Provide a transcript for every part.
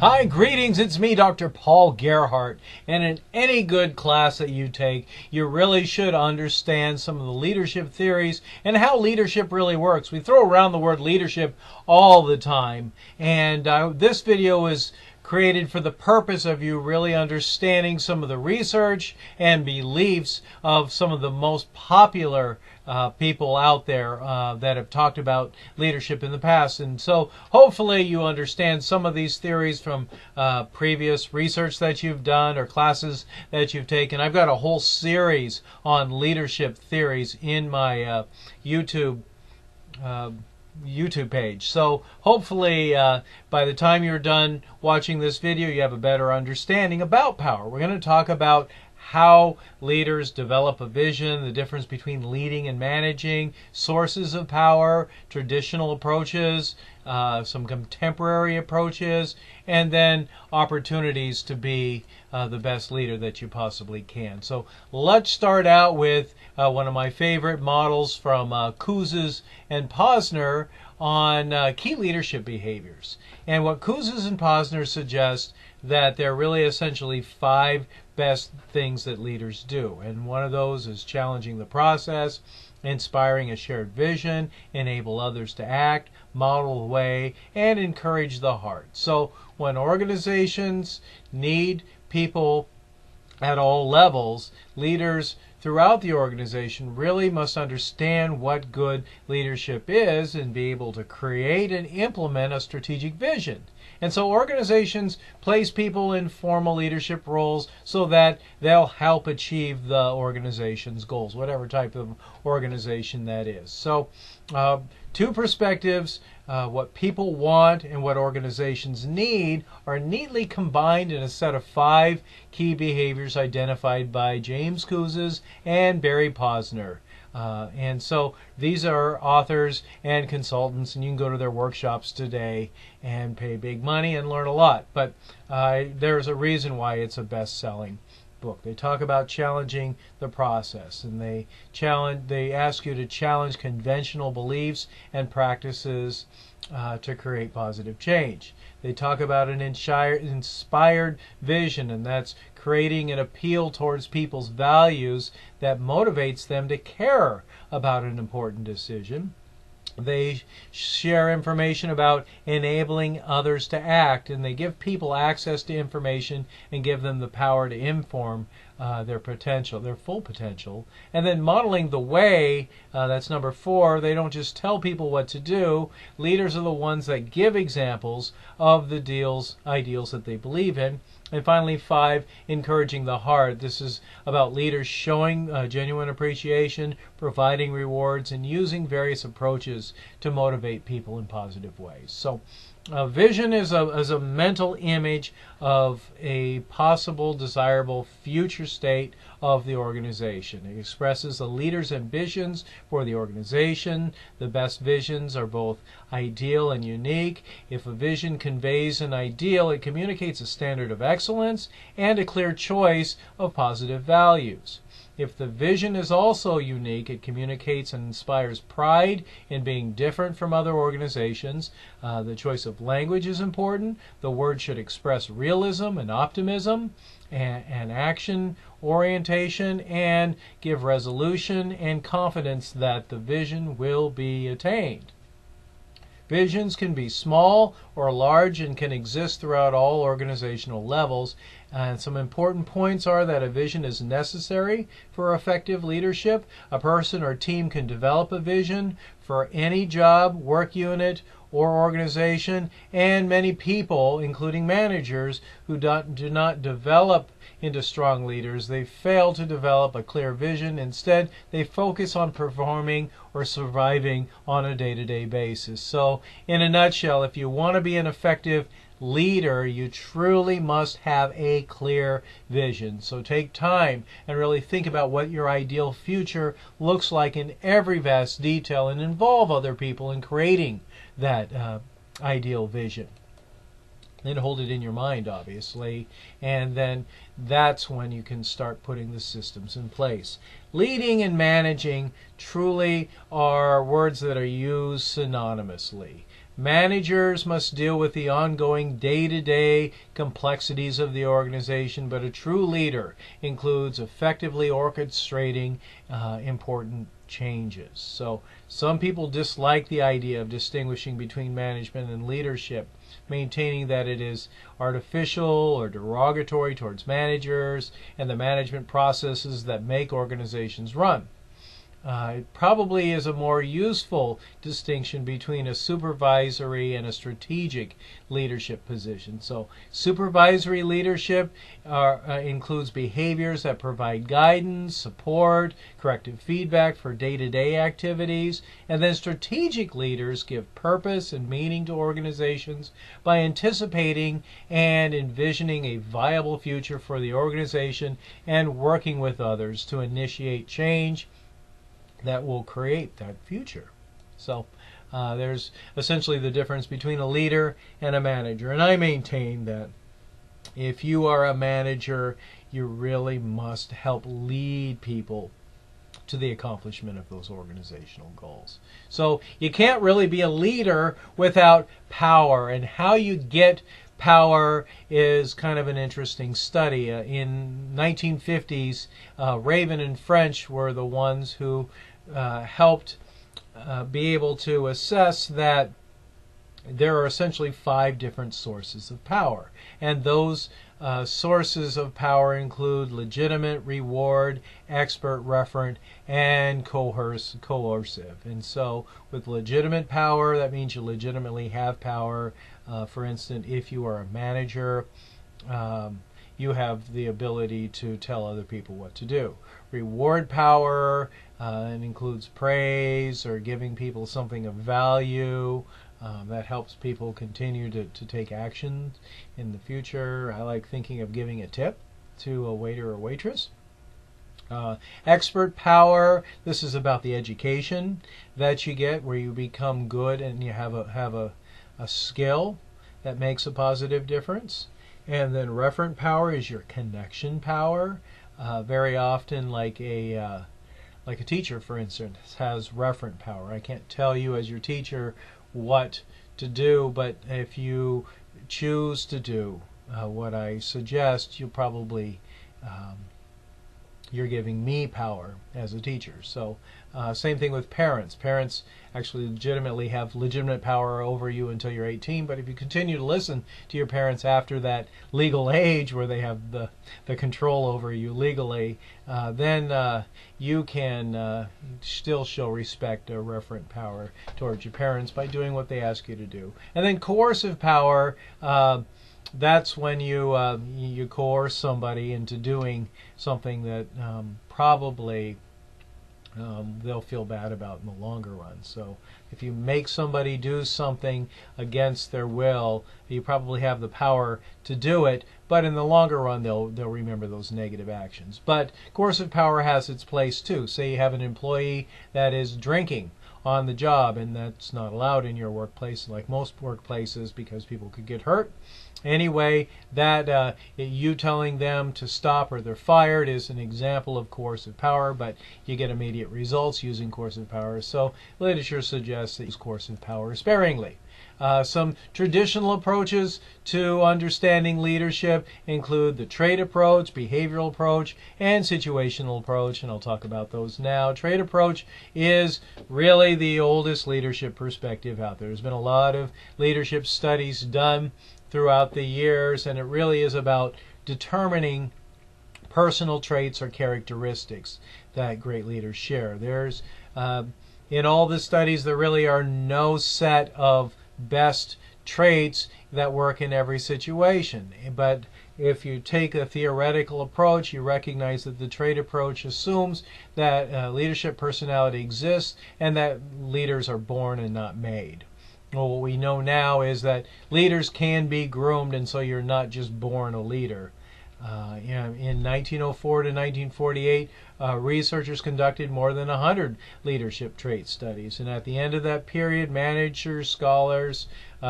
Hi, greetings. It's me, Dr. Paul Gerhardt. And in any good class that you take, you really should understand some of the leadership theories and how leadership really works. We throw around the word leadership all the time. And this video is created for the purpose of you really understanding some of the research and beliefs of some of the most popular people out there that have talked about leadership in the past. And so hopefully you understand some of these theories from previous research that you've done or classes that you've taken. I've got a whole series on leadership theories in my YouTube page. So hopefully by the time you're done watching this video, you have a better understanding about power. We're going to talk about how leaders develop a vision, the difference between leading and managing, sources of power, traditional approaches, some contemporary approaches, and then opportunities to be the best leader that you possibly can. So let's start out with one of my favorite models from Kouzes and Posner on key leadership behaviors. And what Kouzes and Posner suggest that there are really essentially 5 best things that leaders do. And one of those is challenging the process, inspiring a shared vision, enable others to act, model the way, and encourage the heart. So when organizations need people at all levels, leaders throughout the organization really must understand what good leadership is and be able to create and implement a strategic vision. And so organizations place people in formal leadership roles so that they'll help achieve the organization's goals, whatever type of organization that is. So 2 perspectives, what people want and what organizations need, are neatly combined in a set of 5 key behaviors identified by James Kouzes and Barry Posner. And so these are authors and consultants, and you can go to their workshops today and pay big money and learn a lot. But there's a reason why it's a best-selling book. They talk about challenging the process, and they ask you to challenge conventional beliefs and practices to create positive change. They talk about an inspired vision, and that's creating an appeal towards people's values that motivates them to care about an important decision. They share information about enabling others to act, and they give people access to information and give them the power to inform their potential, their full potential. And then modeling the way, that's number 4. They don't just tell people what to do. Leaders are the ones that give examples of the ideals that they believe in. And finally, 5, encouraging the heart. This is about leaders showing genuine appreciation, providing rewards, and using various approaches to motivate people in positive ways. So vision is a mental image of a possible, desirable future state of the organization. It expresses the leader's ambitions for the organization. The best visions are both ideal and unique. If a vision conveys an ideal, it communicates a standard of excellence and a clear choice of positive values. If the vision is also unique, it communicates and inspires pride in being different from other organizations. The choice of language is important. The word should express realism and optimism and action orientation, and give resolution and confidence that the vision will be attained. Visions can be small or large and can exist throughout all organizational levels. And some important points are that a vision is necessary for effective leadership. A person or team can develop a vision for any job, work unit, or organization, and many people, including managers, who do not develop into strong leaders, they fail to develop a clear vision. Instead, they focus on performing or surviving on a day-to-day basis. So, in a nutshell, if you want to be an effective leader, you truly must have a clear vision. So take time and really think about what your ideal future looks like in every vast detail, and involve other people in creating that ideal vision. Then hold it in your mind, obviously, and then that's when you can start putting the systems in place. Leading and managing truly are words that are used synonymously. Managers must deal with the ongoing day-to-day complexities of the organization, but a true leader includes effectively orchestrating important changes. So some people dislike the idea of distinguishing between management and leadership, maintaining that it is artificial or derogatory towards managers and the management processes that make organizations run. It probably is a more useful distinction between a supervisory and a strategic leadership position. So supervisory leadership includes behaviors that provide guidance, support, corrective feedback for day-to-day activities. And then strategic leaders give purpose and meaning to organizations by anticipating and envisioning a viable future for the organization and working with others to initiate change that will create that future. So there's essentially the difference between a leader and a manager. And I maintain that if you are a manager, you really must help lead people to the accomplishment of those organizational goals. So you can't really be a leader without power, and how you get power is kind of an interesting study. In 1950s, Raven and French were the ones who helped be able to assess that there are essentially 5 different sources of power. And those sources of power include legitimate, reward, expert, referent, and coercive. And so with legitimate power, that means you legitimately have power. For instance, if you are a manager, you have the ability to tell other people what to do. Reward power, it includes praise or giving people something of value. That helps people continue to take action in the future. I like thinking of giving a tip to a waiter or waitress. Expert power, this is about the education that you get, where you become good and you have a skill that makes a positive difference. And then referent power is your connection power. Very often, like a teacher, for instance, has referent power. I can't tell you as your teacher what to do, but if you choose to do what I suggest, you'll probably you're giving me power as a teacher. So same thing with parents. Parents actually legitimately have legitimate power over you until you're 18, but if you continue to listen to your parents after that legal age where they have the control over you legally, then you can still show respect or referent power towards your parents by doing what they ask you to do. And then coercive power, that's when you coerce somebody into doing something that probably they'll feel bad about in the longer run. So if you make somebody do something against their will, you probably have the power to do it, but in the longer run they'll remember those negative actions. But coercive power has its place too. Say you have an employee that is drinking on the job, and that's not allowed in your workplace, like most workplaces, because people could get hurt. Anyway, that you telling them to stop or they're fired is an example of coercive power, but you get immediate results using coercive power. So literature suggests that use coercive power sparingly. Some traditional approaches to understanding leadership include the trait approach, behavioral approach, and situational approach, and I'll talk about those now. Trait approach is really the oldest leadership perspective out there. There's been a lot of leadership studies done throughout the years, and it really is about determining personal traits or characteristics that great leaders share. There's in all the studies, there really are no set of best traits that work in every situation. But if you take a theoretical approach, you recognize that the trait approach assumes that leadership personality exists and that leaders are born and not made. Well, what we know now is that leaders can be groomed, and so you're not just born a leader. In 1904 to 1948, researchers conducted more than 100 leadership trait studies. And at the end of that period, managers, scholars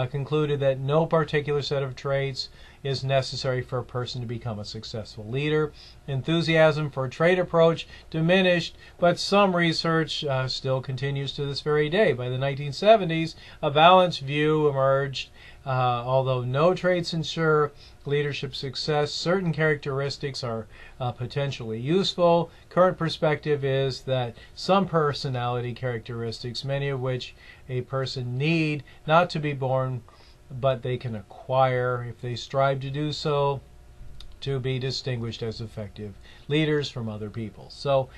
concluded that no particular set of traits is necessary for a person to become a successful leader. Enthusiasm for a trait approach diminished, but some research still continues to this very day. By the 1970s, a balanced view emerged. Although no traits ensure leadership success, certain characteristics are potentially useful. Current perspective is that some personality characteristics, many of which a person need not to be born, but they can acquire if they strive to do so, to be distinguished as effective leaders from other people. So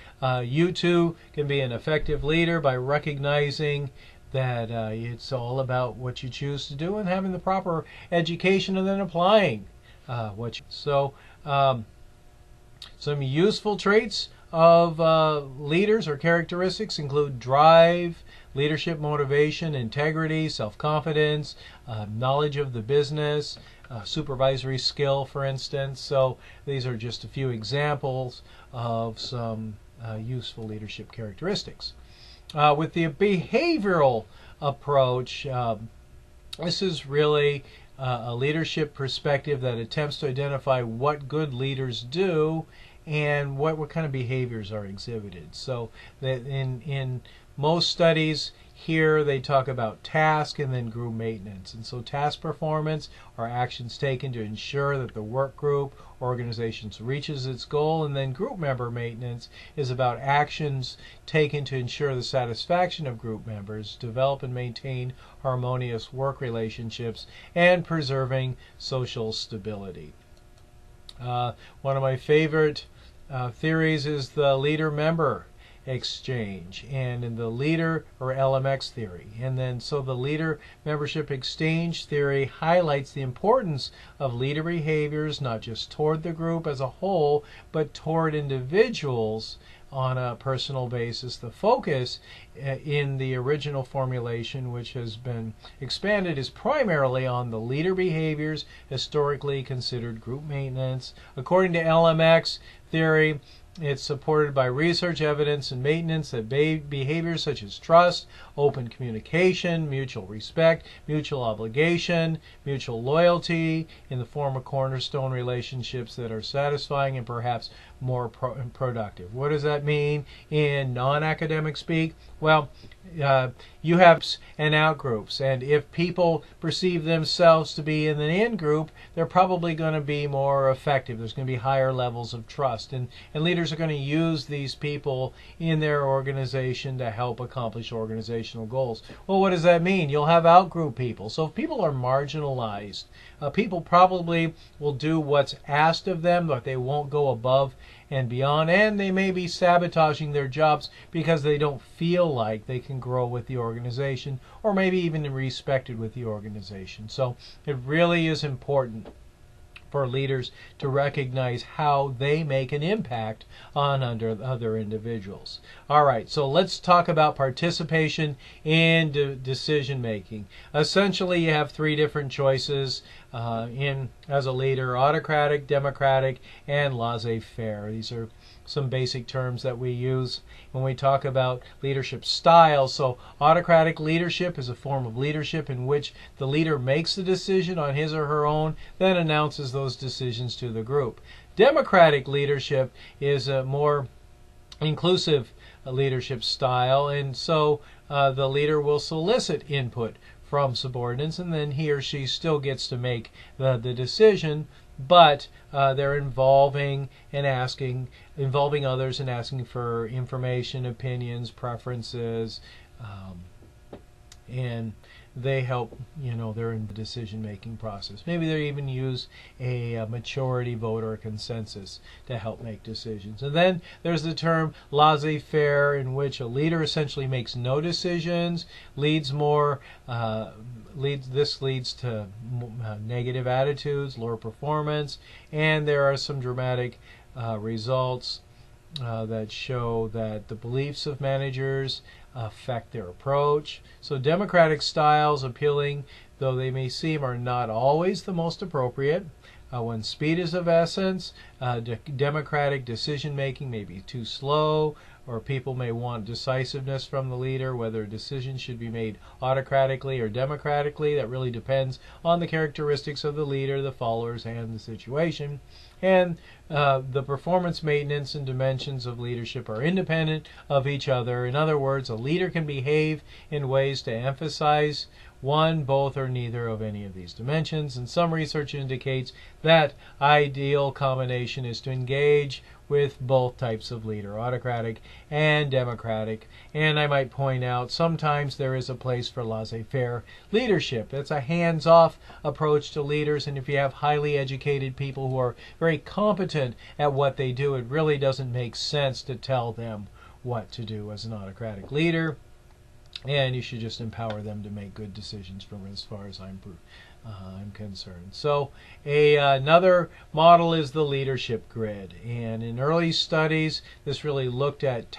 you too can be an effective leader by recognizing that it's all about what you choose to do and having the proper education and then applying So some useful traits of leaders or characteristics include drive, leadership motivation, integrity, self-confidence, knowledge of the business, supervisory skill, for instance. So these are just a few examples of some useful leadership characteristics. With the behavioral approach, this is really a leadership perspective that attempts to identify what good leaders do and what kind of behaviors are exhibited. So that in most studies here they talk about task and then group maintenance. And so task performance are actions taken to ensure that the work group or organization reaches its goal, and then group member maintenance is about actions taken to ensure the satisfaction of group members, develop and maintain harmonious work relationships, and preserving social stability. One of my favorite theories is the leader-member exchange, and in the leader or LMX theory. And then so the leader membership exchange theory highlights the importance of leader behaviors, not just toward the group as a whole, but toward individuals on a personal basis. The focus in the original formulation, which has been expanded, is primarily on the leader behaviors historically considered group maintenance. According to LMX theory, it's supported by research evidence and maintenance that behaviors such as trust, open communication, mutual respect, mutual obligation, mutual loyalty in the form of cornerstone relationships that are satisfying and perhaps more productive. What does that mean in non-academic speak? Well, you have and out groups, and if people perceive themselves to be in the in group, they're probably going to be more effective. There's going to be higher levels of trust, and leaders are going to use these people in their organization to help accomplish organizational goals. Well, what does that mean? You'll have out group people. So if people are marginalized, people probably will do what's asked of them, but they won't go above and beyond, and they may be sabotaging their jobs because they don't feel like they can grow with the organization, or maybe even respected with the organization. So it really is important for leaders to recognize how they make an impact on other individuals. All right, so let's talk about participation in decision making. Essentially, you have three different choices as a leader: autocratic, democratic, and laissez-faire. These are some basic terms that we use when we talk about leadership styles. So autocratic leadership is a form of leadership in which the leader makes the decision on his or her own, then announces those decisions to the group. Democratic leadership is a more inclusive leadership style, and so the leader will solicit input from subordinates, and then he or she still gets to make the decision, but they're involving others and asking for information, opinions, preferences, and they help, they're in the decision-making process. Maybe they even use a majority vote or a consensus to help make decisions. And then there's the term laissez-faire, in which a leader essentially makes no decisions, this leads to negative attitudes, lower performance, and there are some dramatic results that show that the beliefs of managers affect their approach. So democratic styles, appealing though they may seem, are not always the most appropriate. when speed is of essence, democratic decision making may be too slow, or people may want decisiveness from the leader, whether decisions should be made autocratically or democratically. That really depends on the characteristics of the leader, the followers, and the situation. And the performance, maintenance, and dimensions of leadership are independent of each other. In other words, a leader can behave in ways to emphasize one, both, or neither of any of these dimensions. And some research indicates that ideal combination is to engage with both types of leader, autocratic and democratic. And I might point out sometimes there is a place for laissez-faire leadership. It's a hands-off approach to leaders, and if you have highly educated people who are very competent at what they do, it really doesn't make sense to tell them what to do as an autocratic leader. And you should just empower them to make good decisions from as far as I'm concerned. So another model is the leadership grid. And in early studies, this really looked at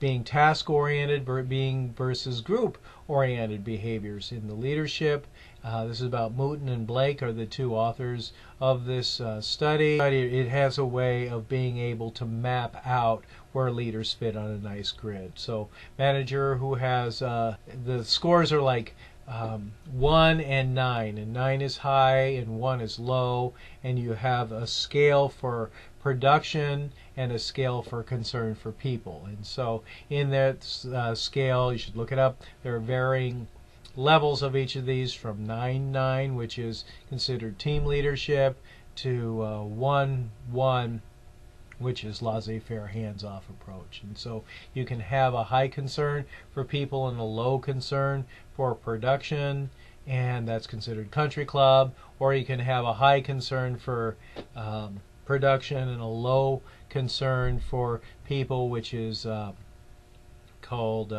being task-oriented being versus group-oriented behaviors in the leadership. This is about Mouton and Blake are the two authors of this study. It has a way of being able to map out where leaders fit on a nice grid. So manager who has, the scores are like 1 and 9, and 9 is high and 1 is low, and you have a scale for production and a scale for concern for people. And so in that scale, you should look it up, there are varying levels of each of these from 9-9, which is considered team leadership, to 1-1, which is laissez-faire, hands-off approach. And so you can have a high concern for people and a low concern for production, and that's considered country club. Or you can have a high concern for production and a low concern for people, which is called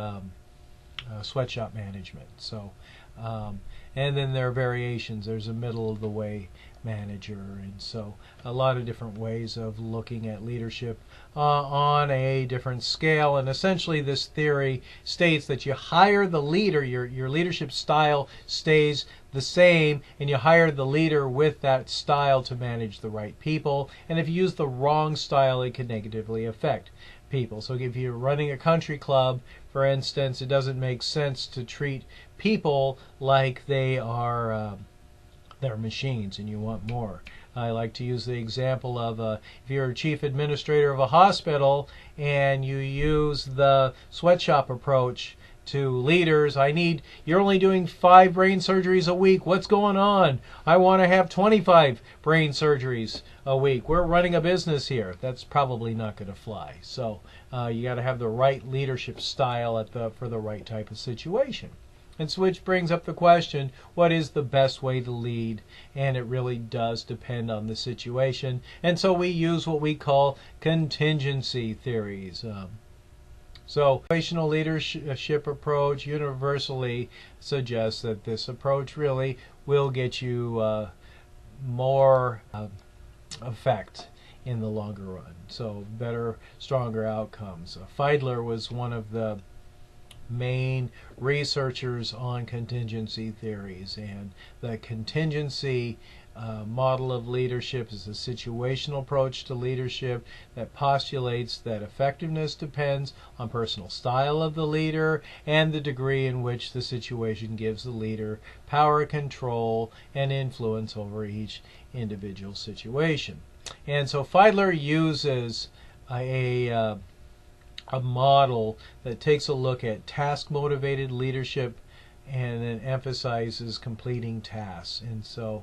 sweatshop management. So and then there are variations. There's a middle of the way manager, and so a lot of different ways of looking at leadership on a different scale. And essentially this theory states that you hire the leader, your leadership style stays the same, and you hire the leader with that style to manage the right people. And if you use the wrong style, it can negatively affect people. So if you're running a country club, for instance, it doesn't make sense to treat people like they are they're machines and you want more. I like to use the example of if you're a chief administrator of a hospital and you use the sweatshop approach to leaders. You're only doing 5 brain surgeries a week. What's going on? I want to have 25 brain surgeries a week. We're running a business here. That's probably not going to fly. So you got to have the right leadership style for the right type of situation. And so which brings up the question, what is the best way to lead? And it really does depend on the situation. And so we use what we call contingency theories. So situational leadership approach universally suggests that this approach really will get you more effect in the longer run. So better, stronger outcomes. Feidler was one of the main researchers on contingency theories, and the contingency model of leadership is a situational approach to leadership that postulates that effectiveness depends on personal style of the leader and the degree in which the situation gives the leader power, control, and influence over each individual situation. And so Feidler uses a model that takes a look at task-motivated leadership and then emphasizes completing tasks. And so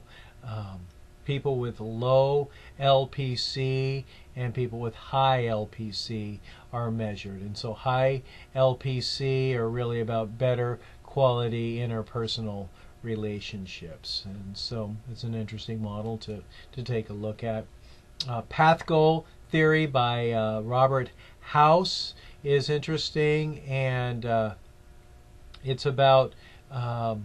people with low LPC and people with high LPC are measured. And so high LPC are really about better quality interpersonal relationships. And so it's an interesting model to take a look at. Path goal theory by Robert House is interesting, and it's about a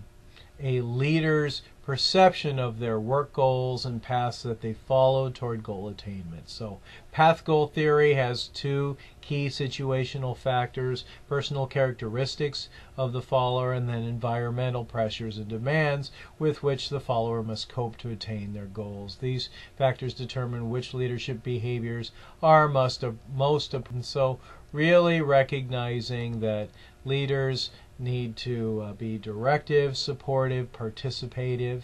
leader's perception of their work goals and paths that they follow toward goal attainment. So path goal theory has two key situational factors: personal characteristics of the follower, and then environmental pressures and demands with which the follower must cope to attain their goals. These factors determine which leadership behaviors are most important. So really recognizing that leaders need to be directive, supportive, participative.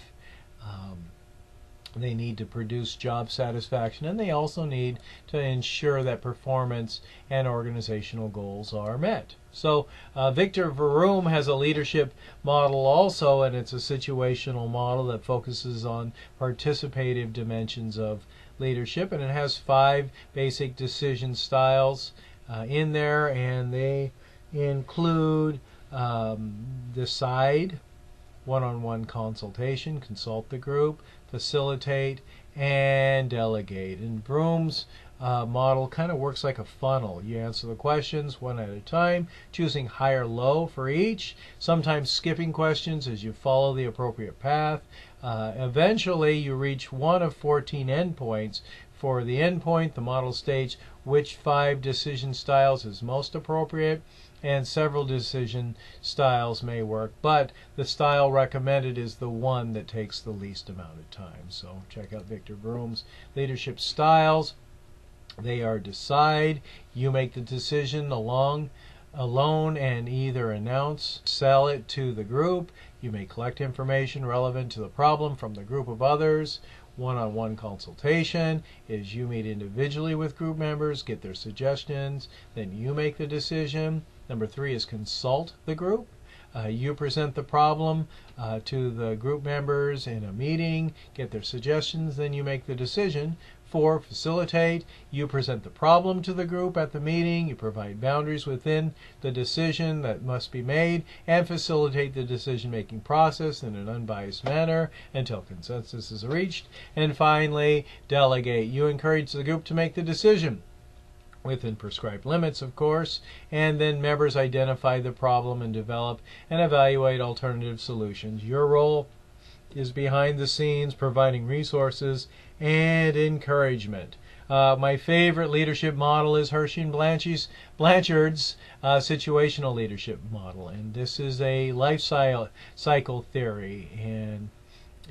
They need to produce job satisfaction, and they also need to ensure that performance and organizational goals are met. So Victor Vroom has a leadership model also, and it's a situational model that focuses on participative dimensions of leadership, and it has 5 basic decision styles in there, and they include decide, one-on-one consultation, consult the group, facilitate, and delegate. And Vroom's model kind of works like a funnel. You answer the questions one at a time, choosing high or low for each, sometimes skipping questions as you follow the appropriate path. Eventually, you reach one of 14 endpoints. For the endpoint, the model states which 5 decision styles is most appropriate, and several decision styles may work, but the style recommended is the one that takes the least amount of time. So check out Victor Vroom's leadership styles. They are decide, you make the decision alone and either announce, sell it to the group. You may collect information relevant to the problem from the group of others. One-on-one consultation is you meet individually with group members, get their suggestions, then you make the decision. Number 3 is consult the group. You present the problem to the group members in a meeting, get their suggestions, then you make the decision. 4, facilitate. You present the problem to the group at the meeting, you provide boundaries within the decision that must be made, and facilitate the decision-making process in an unbiased manner until consensus is reached. And finally, delegate. You encourage the group to make the decision within prescribed limits, of course, and then members identify the problem and develop and evaluate alternative solutions. Your role is behind the scenes, providing resources and encouragement. My favorite leadership model is Hershey and Blanchard's situational leadership model, and this is a life cycle theory. And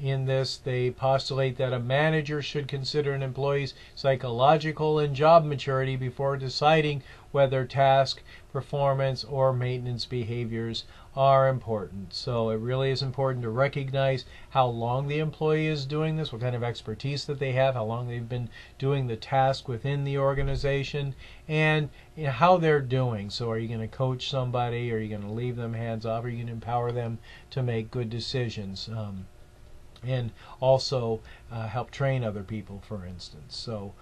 in this, they postulate that a manager should consider an employee's psychological and job maturity before deciding whether task, performance, or maintenance behaviors are important. So it really is important to recognize how long the employee is doing this, what kind of expertise that they have, how long they've been doing the task within the organization, and how they're doing. So are you going to coach somebody? Are you going to leave them hands off? Are you going to empower them to make good decisions? And also help train other people, for instance. So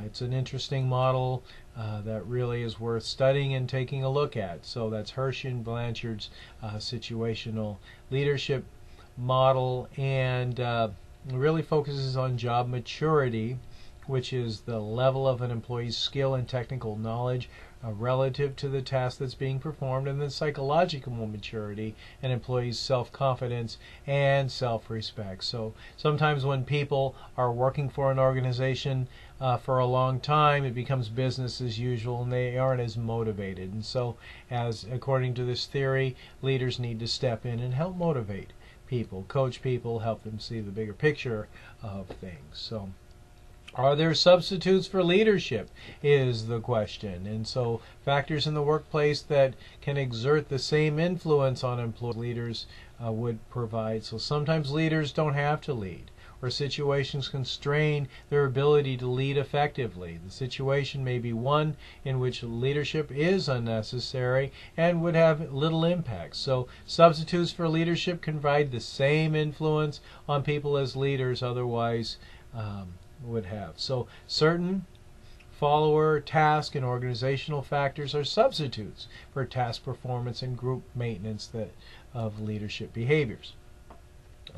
it's an interesting model that really is worth studying and taking a look at. So that's Hershey and Blanchard's situational leadership model, and really focuses on job maturity, which is the level of an employee's skill and technical knowledge relative to the task that's being performed, and then psychological maturity and employees' self-confidence and self-respect. So sometimes when people are working for an organization for a long time, it becomes business as usual and they aren't as motivated. And so, as according to this theory, leaders need to step in and help motivate people, coach people, help them see the bigger picture of things. So are there substitutes for leadership is the question. And so factors in the workplace that can exert the same influence on employee leaders would provide. So sometimes leaders don't have to lead, or situations constrain their ability to lead effectively. The situation may be one in which leadership is unnecessary and would have little impact. So substitutes for leadership can provide the same influence on people as leaders otherwise would have. So certain follower, task, and organizational factors are substitutes for task performance and group maintenance of leadership behaviors.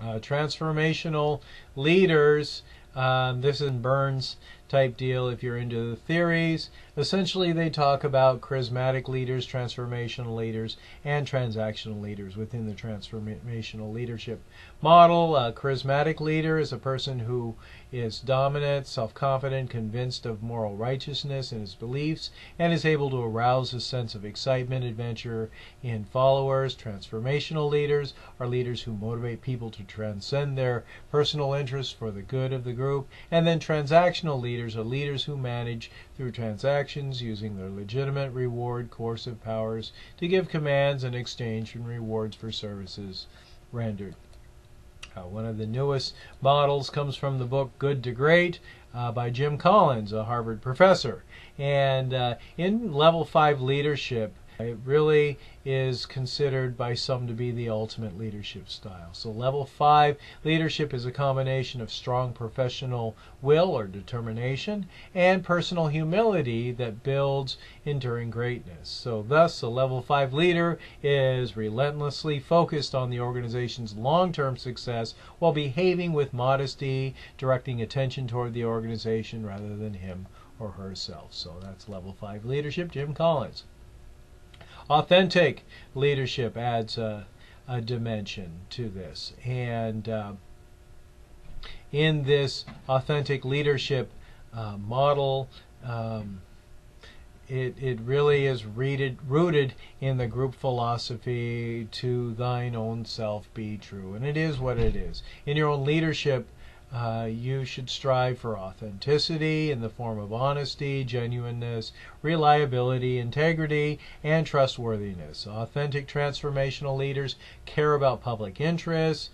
Transformational leaders, this is Burns' type deal. If you're into the theories, essentially they talk about charismatic leaders, transformational leaders, and transactional leaders within the transformational leadership model. A charismatic leader is a person who is dominant, self-confident, convinced of moral righteousness in his beliefs, and is able to arouse a sense of excitement, adventure in followers. Transformational leaders are leaders who motivate people to transcend their personal interests for the good of the group. And then transactional leaders are leaders who manage through transactions using their legitimate reward coercive powers to give commands in exchange for rewards for services rendered. One of the newest models comes from the book Good to Great by Jim Collins, a Harvard professor. And in level 5 leadership, it really is considered by some to be the ultimate leadership style. So level 5 leadership is a combination of strong professional will or determination and personal humility that builds enduring greatness. So thus, a level 5 leader is relentlessly focused on the organization's long-term success while behaving with modesty, directing attention toward the organization rather than him or herself. So that's level 5 leadership, Jim Collins. Authentic leadership adds a dimension to this. And in this authentic leadership model, it really is rooted in the group philosophy, to thine own self be true. And it is what it is. In your own leadership, you should strive for authenticity in the form of honesty, genuineness, reliability, integrity, and trustworthiness. Authentic transformational leaders care about public interests,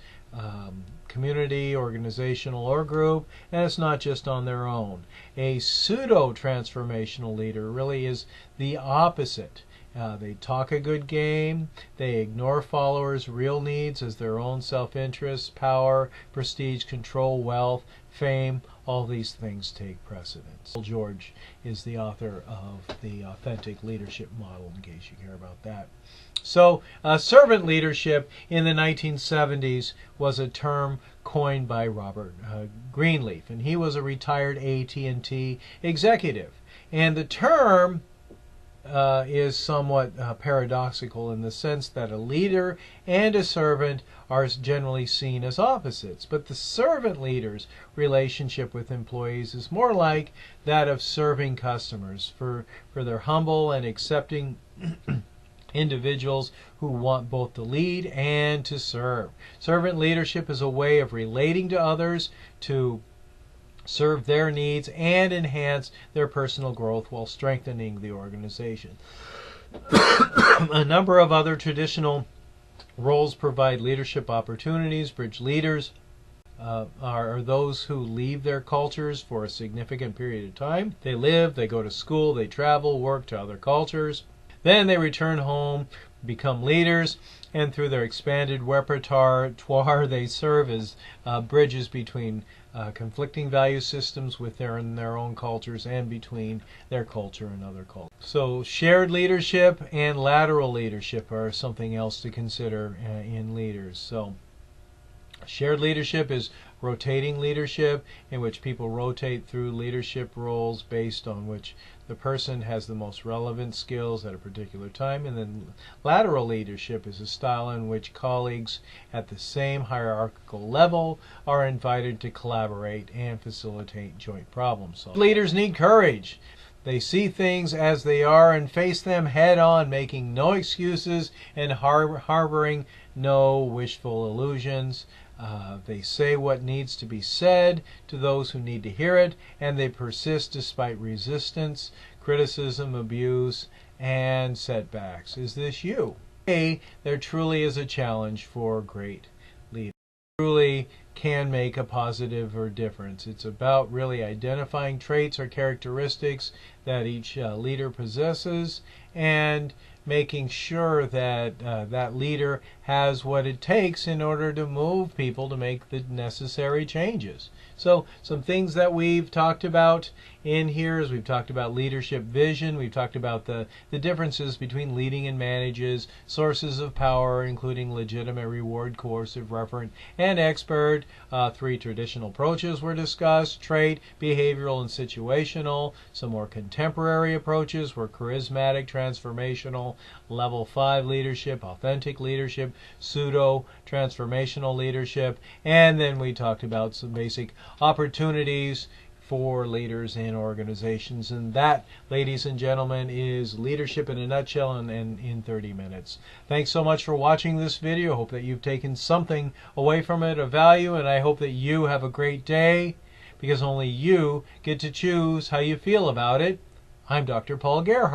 community, organizational, or group, and it's not just on their own. A pseudo-transformational leader really is the opposite. They talk a good game, they ignore followers' real needs as their own self-interest, power, prestige, control, wealth, fame, all these things take precedence. George is the author of the Authentic Leadership Model, in case you care about that. So, servant leadership in the 1970s was a term coined by Robert Greenleaf, and he was a retired AT&T executive. And the term is somewhat paradoxical in the sense that a leader and a servant are generally seen as opposites. But the servant leader's relationship with employees is more like that of serving customers for their humble and accepting individuals who want both to lead and to serve. Servant leadership is a way of relating to others to serve their needs and enhance their personal growth while strengthening the organization. A number of other traditional roles provide leadership opportunities. Bridge leaders are those who leave their cultures for a significant period of time. They live, they go to school, they travel, work to other cultures. Then they return home, become leaders, and through their expanded repertoire, they serve as bridges between conflicting value systems within their own cultures and between their culture and other cultures. So shared leadership and lateral leadership are something else to consider in leaders. So shared leadership is rotating leadership, in which people rotate through leadership roles based on which the person has the most relevant skills at a particular time. And then lateral leadership is a style in which colleagues at the same hierarchical level are invited to collaborate and facilitate joint problem solving. Leaders need courage. They see things as they are and face them head on, making no excuses and harboring no wishful illusions. They say what needs to be said to those who need to hear it, and they persist despite resistance, criticism, abuse, and setbacks. Is this you? There truly is a challenge for great leaders. Truly can make a positive or difference. It's about really identifying traits or characteristics that each leader possesses and making sure that that leader has what it takes in order to move people to make the necessary changes. So some things that we've talked about in here is we've talked about leadership vision. We've talked about the differences between leading and manages, sources of power, including legitimate, reward, coercive, referent, and expert. 3 traditional approaches were discussed: trait, behavioral, and situational. Some more contemporary approaches were charismatic, transformational, level 5 leadership, authentic leadership, pseudo transformational leadership, and then we talked about some basic opportunities for leaders in organizations. And that, ladies and gentlemen, is leadership in a nutshell and in 30 minutes. Thanks so much for watching this video. Hope that you've taken something away from it of value, and I hope that you have a great day, because only you get to choose how you feel about it. I'm Dr. Paul Gerhardt.